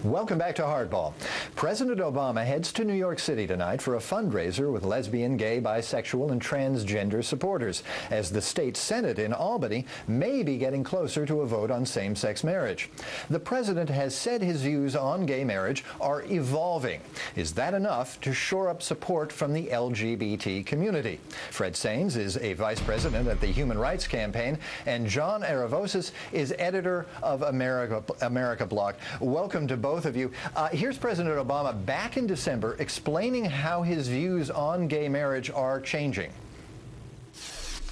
Welcome back to Hardball. President Obama heads to New York City tonight for a fundraiser with lesbian, gay, bisexual, and transgender supporters, as the state Senate in Albany may be getting closer to a vote on same-sex marriage. The president has said his views on gay marriage are evolving. Is that enough to shore up support from the LGBT community? Fred Sainz is a vice president at the Human Rights Campaign, and John Aravosis is editor of AMERICAblog. Welcome to both of you. Here's President Obama back in December explaining how his views on gay marriage are changing.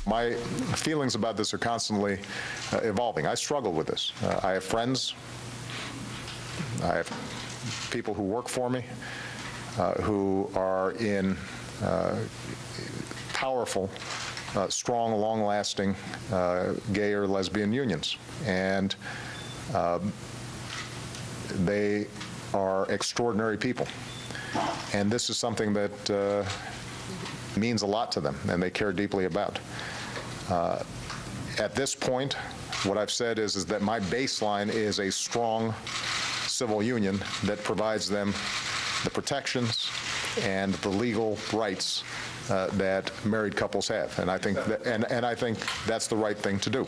My feelings about this are constantly evolving. I struggle with this. I have friends, I have people who work for me, who are in powerful, strong, long-lasting gay or lesbian unions. And they are extraordinary people. And this is something that means a lot to them, and they care deeply about. At this point, what I've said is that my baseline is a strong civil union that provides them the protections and the legal rights that married couples have, and I think that, I think that's the right thing to do.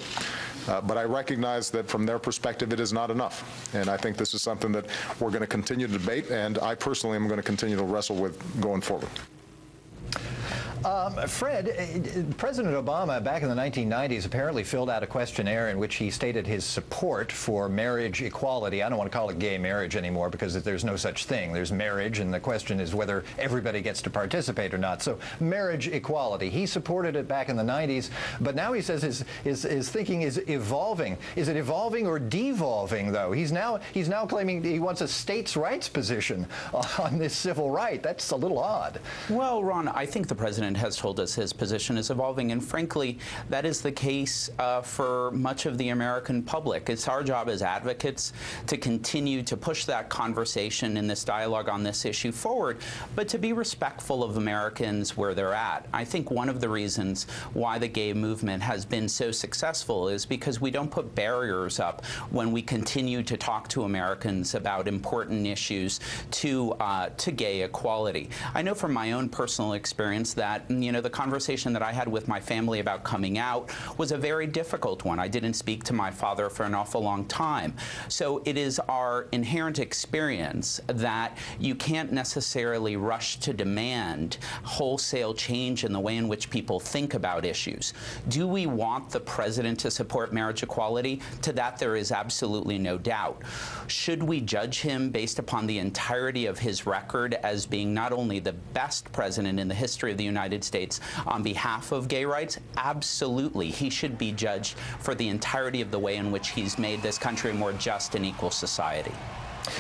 But I recognize that from their perspective, it is not enough, and I think this is something that we're going to continue to debate, and I personally am going to continue to wrestle with going forward. Fred, President Obama back in the 1990s apparently filled out a questionnaire in which he stated his support for marriage equality. I don't want to call it gay marriage anymore because there's no such thing. There's marriage, and the question is whether everybody gets to participate or not. So marriage equality. He supported it back in the 90s, but now he says his thinking is evolving. Is it evolving or devolving, though? He's now claiming he wants a states' rights position on this civil right. That's a little odd. Well, Ron, I think the president has told us his position is evolving, and frankly, that is the case for much of the American public. It's our job as advocates to continue to push that conversation and this dialogue on this issue forward, but to be respectful of Americans where they're at. I think one of the reasons why the gay movement has been so successful is because we don't put barriers up when we continue to talk to Americans about important issues to gay equality. I know from my own personal experience that, you know, the conversation that I had with my family about coming out was a very difficult one. I didn't speak to my father for an awful long time. So it is our inherent experience that you can't necessarily rush to demand wholesale change in the way in which people think about issues. Do we want the president to support marriage equality? To that there is absolutely no doubt. Should we judge him based upon the entirety of his record as being not only the best president in the history of the United States on behalf of gay rights? Absolutely. He should be judged for the entirety of the way in which he's made this country a more just and equal society.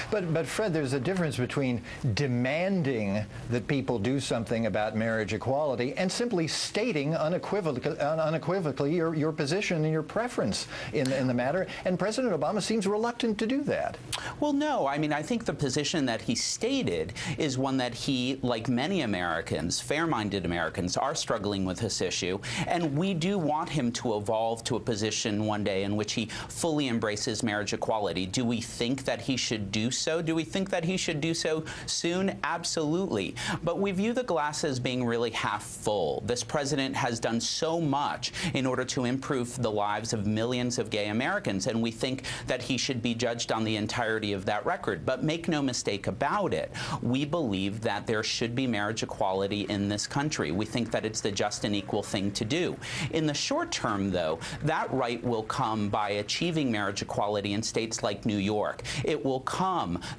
But Fred, there's a difference between demanding that people do something about marriage equality and simply stating unequivocally your position and your preference in the matter. And President Obama seems reluctant to do that. Well, no. I mean, I think the position that he stated is one that he, like many Americans, fair-minded Americans, are struggling with this issue. And we do want him to evolve to a position one day in which he fully embraces marriage equality. Do we think that he should do so? Do we think that he should do so soon? Absolutely. But we view the glass as being really half full. This president has done so much in order to improve the lives of millions of gay Americans, and we think that he should be judged on the entirety of that record. But make no mistake about it, we believe that there should be marriage equality in this country. We think that it's the just and equal thing to do. In the short term, though, that right will come by achieving marriage equality in states like New York. It will come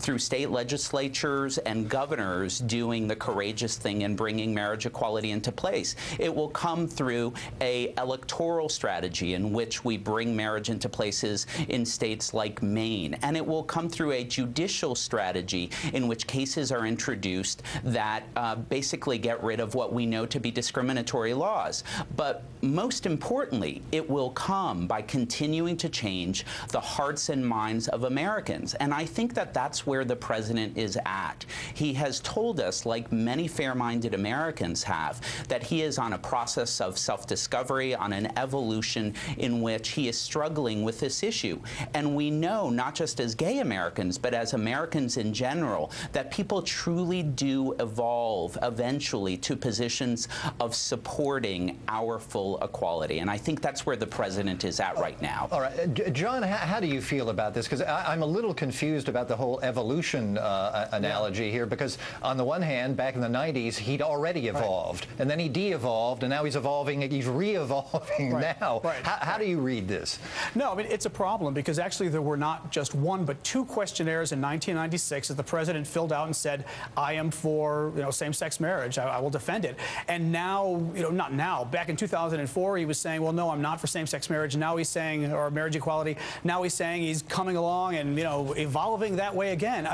through state legislatures and governors doing the courageous thing and bringing marriage equality into place. It will come through an electoral strategy in which we bring marriage into places in states like Maine. And it will come through a judicial strategy in which cases are introduced that basically get rid of what we know to be discriminatory laws. But most importantly, it will come by continuing to change the hearts and minds of Americans. And I think that that's where the president is at. He has told us, like many fair-minded Americans have, that he is on a process of self-discovery, on an evolution in which he is struggling with this issue. And we know, not just as gay Americans, Americans, but as Americans in general, that people truly do evolve eventually to positions of supporting our full equality. And I think that's where the president is at right now. All right. John, how do you feel about this? Because I'm a little confused about the whole evolution analogy here, because on the one hand, back in the 90s, he'd already evolved, and then he de-evolved, and now he's evolving, he's re-evolving now. How do you read this? No, I mean, it's a problem, because actually there were not just one, but two questionnaires in 1996 that the president filled out and said, I am for, same-sex marriage. I will defend it. And now, not now, back in 2004, he was saying, well, no, I'm not for same-sex marriage. Now he's saying, or marriage equality. Now he's saying he's coming along and, evolving that way again.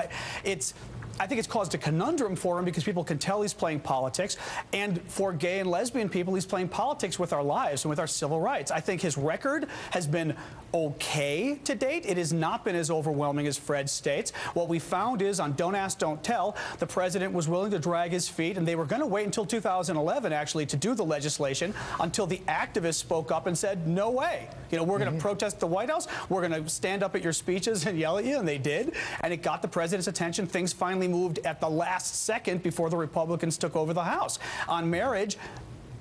I think it's caused a conundrum for him, because people can tell he's playing politics. And for gay and lesbian people, he's playing politics with our lives and with our civil rights. I think his record has been okay to date. It has not been as overwhelming as Fred states. What we found is on Don't Ask, Don't Tell, the president was willing to drag his feet, and they were going to wait until 2011, actually, to do the legislation, until the activists spoke up and said, no way. We're going to protest the White House. We're going to stand up at your speeches and yell at you, and they did. And it got the president's attention. Things finally moved at the last second before the Republicans took over the House. On marriage,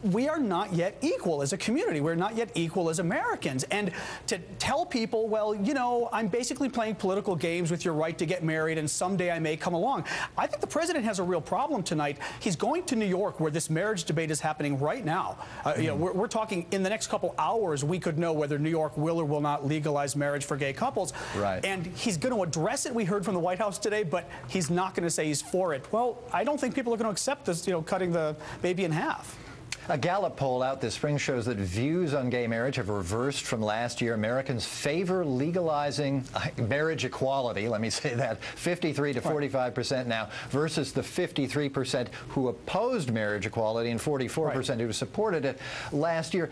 we are not yet equal as a community. We're not yet equal as Americans. And to tell people, well, I'm basically playing political games with your right to get married, and someday I may come along. I think the president has a real problem tonight. He's going to New York, where this marriage debate is happening right now. We're talking in the next couple hours, we could know whether New York will or will not legalize marriage for gay couples. Right. And he's going to address it, we heard from the White House today, but he's not going to say he's for it. Well, I don't think people are going to accept this, cutting the baby in half. A Gallup poll out this spring shows that views on gay marriage have reversed from last year. Americans favor legalizing marriage equality, let me say that, 53 to 45% now, versus the 53% who opposed marriage equality and 44% who supported it last year.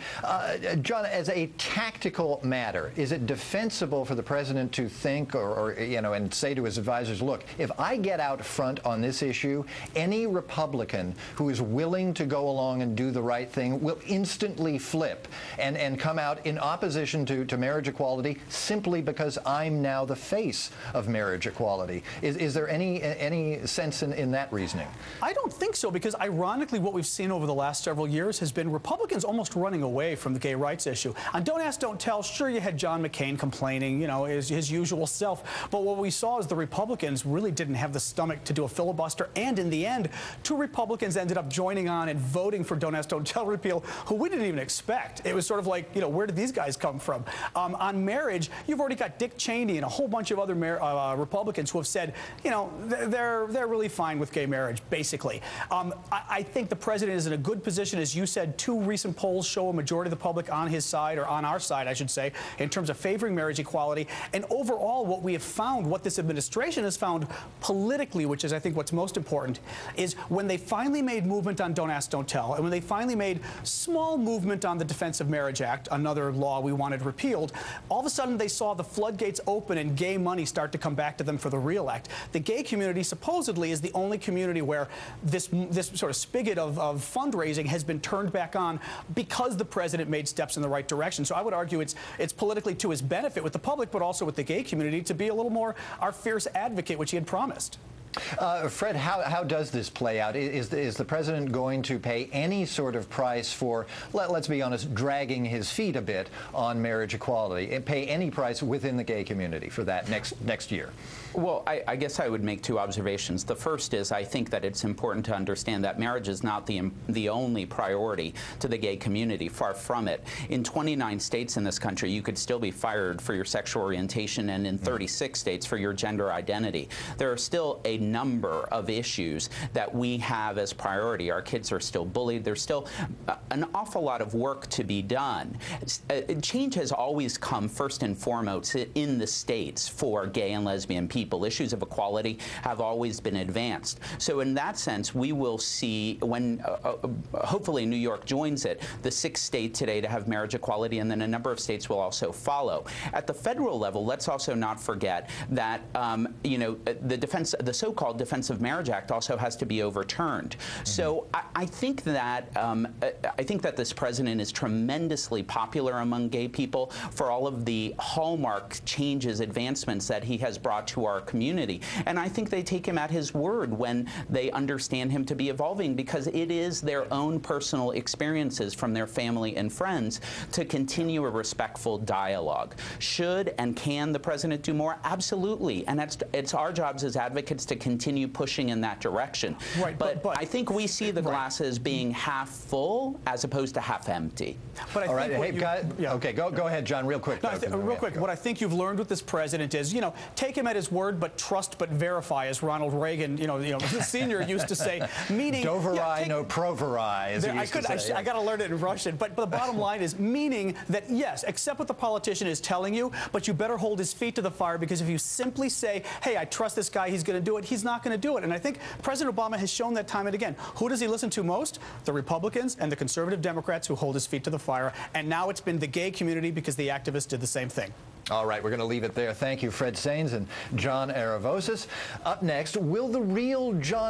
John, as a tactical matter, is it defensible for the president to think and say to his advisors, look, if I get out front on this issue, any Republican who is willing to go along and do the right thing will instantly flip and come out in opposition to marriage equality simply because I'm now the face of marriage equality. Is there any sense in that reasoning? I don't think so, because ironically what we've seen over the last several years has been Republicans almost running away from the gay rights issue. On Don't Ask, Don't Tell, sure, you had John McCain complaining, his usual self, but what we saw is the Republicans really didn't have the stomach to do a filibuster, and in the end, two Republicans ended up joining on and voting for Don't Ask, Don't Tell repeal, who we didn't even expect. It was sort of like, where did these guys come from? On marriage, you've already got Dick Cheney and a whole bunch of other Republicans who have said, they're really fine with gay marriage, basically. I think the president is in a good position. As you said, two recent polls show a majority of the public on his side, or on our side, I should say, in terms of favoring marriage equality. And overall, what we have found, what this administration has found politically, which is, I think, what's most important, is when they finally made movement on Don't Ask, Don't Tell, and when they finally made small movement on the Defense of Marriage Act, another law we wanted repealed, all of a sudden they saw the floodgates open and gay money start to come back to them for the REAL Act. The gay community supposedly is the only community where this sort of spigot of fundraising has been turned back on because the president made steps in the right direction. So I would argue it's politically to his benefit with the public, but also with the gay community, to be a little more our fierce advocate, which he had promised. Fred, how does this play out? Is the president going to pay any sort of price for, let's be honest, dragging his feet a bit on marriage equality, and pay any price within the gay community for that next year? Well, I guess I would make two observations. The first is, I think that it's important to understand that marriage is not the only priority to the gay community. Far from it. In 29 states in this country, you could still be fired for your sexual orientation, and in 36 states for your gender identity. There are still a number of issues that we have as priority. Our kids are still bullied. There's still an awful lot of work to be done. Change has always come first and foremost in the states for gay and lesbian people. Issues of equality have always been advanced. So in that sense, we will see when hopefully New York joins it, the 6th state today to have marriage equality, and then a number of states will also follow. At the federal level, let's also not forget that the so-called Defense of Marriage Act also has to be overturned. So I think that this president is tremendously popular among gay people for all of the hallmark changes, advancements that he has brought to our community. And I think they take him at his word when they understand him to be evolving, because it is their own personal experiences from their family and friends to continue a respectful dialogue. Should and can the president do more? Absolutely. And it's our jobs as advocates to continue pushing in that direction. Right, but I think we see the glass as being half full as opposed to half empty. But all right, hey, guys, okay, go ahead, John, real quick. No, real quick, what I think you've learned with this president is, you know, take him at his word, but trust but verify, as Ronald Reagan, the senior used to say, meaning... Doverai, no proverai, as he used to say. I got to learn it in Russian, but the bottom line is meaning that, yes, accept what the politician is telling you, but you better hold his feet to the fire, because if you simply say, hey, I trust this guy, he's going to do it, he's not going to do it. And I think President Obama has shown that time and again. Who does he listen to most? The Republicans and the conservative Democrats who hold his feet to the fire. And now it's been the gay community, because the activists did the same thing. All right, we're going to leave it there. Thank you, Fred Sainz and John Aravosis. Up next, will the real John